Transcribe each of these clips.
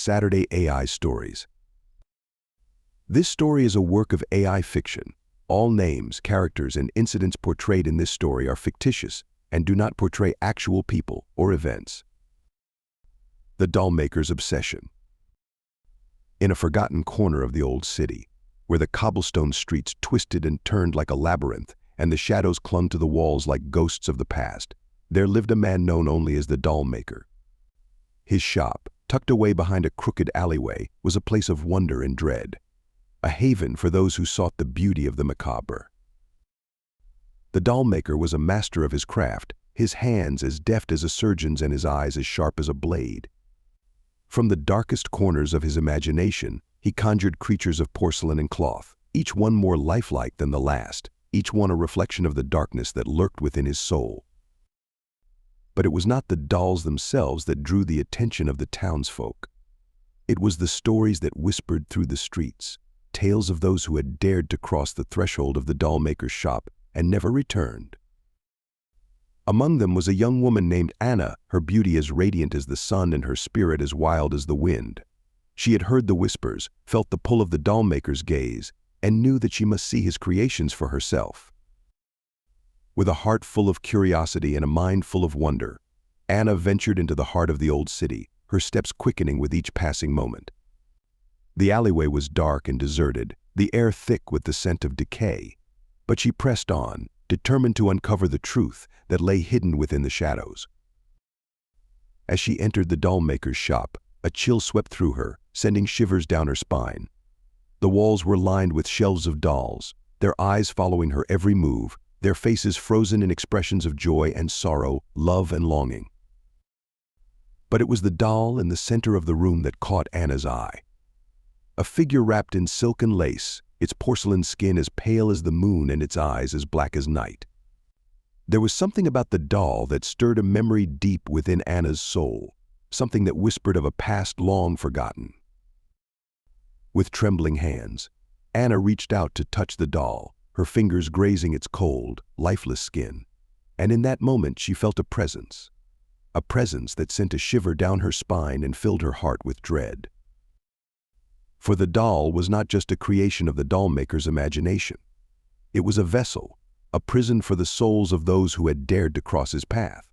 Saturday AI Stories. This story is a work of AI fiction. All names, characters, and incidents portrayed in this story are fictitious and do not portray actual people or events. The Dollmaker's Obsession. In a forgotten corner of the old city, where the cobblestone streets twisted and turned like a labyrinth and the shadows clung to the walls like ghosts of the past, there lived a man known only as the Dollmaker. His shop, tucked away behind a crooked alleyway, was a place of wonder and dread, a haven for those who sought the beauty of the macabre. The Dollmaker was a master of his craft, his hands as deft as a surgeon's and his eyes as sharp as a blade. From the darkest corners of his imagination, he conjured creatures of porcelain and cloth, each one more lifelike than the last, each one a reflection of the darkness that lurked within his soul. But it was not the dolls themselves that drew the attention of the townsfolk. It was the stories that whispered through the streets, tales of those who had dared to cross the threshold of the Dollmaker's shop and never returned. Among them was a young woman named Anna, her beauty as radiant as the sun and her spirit as wild as the wind. She had heard the whispers, felt the pull of the Dollmaker's gaze, and knew that she must see his creations for herself. With a heart full of curiosity and a mind full of wonder, Anna ventured into the heart of the old city, her steps quickening with each passing moment. The alleyway was dark and deserted, the air thick with the scent of decay, but she pressed on, determined to uncover the truth that lay hidden within the shadows. As she entered the Dollmaker's shop, a chill swept through her, sending shivers down her spine. The walls were lined with shelves of dolls, their eyes following her every move, their faces frozen in expressions of joy and sorrow, love and longing. But it was the doll in the center of the room that caught Anna's eye. A figure wrapped in silk and lace, its porcelain skin as pale as the moon and its eyes as black as night. There was something about the doll that stirred a memory deep within Anna's soul, something that whispered of a past long forgotten. With trembling hands, Anna reached out to touch the doll, her fingers grazing its cold, lifeless skin, and in that moment she felt a presence that sent a shiver down her spine and filled her heart with dread. For the doll was not just a creation of the Dollmaker's imagination. It was a vessel, a prison for the souls of those who had dared to cross his path.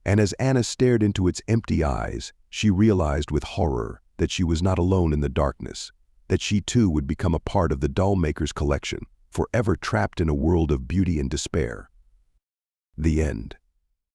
And as Anna stared into its empty eyes, she realized with horror that she was not alone in the darkness, that she too would become a part of the Dollmaker's collection, forever trapped in a world of beauty and despair. The end.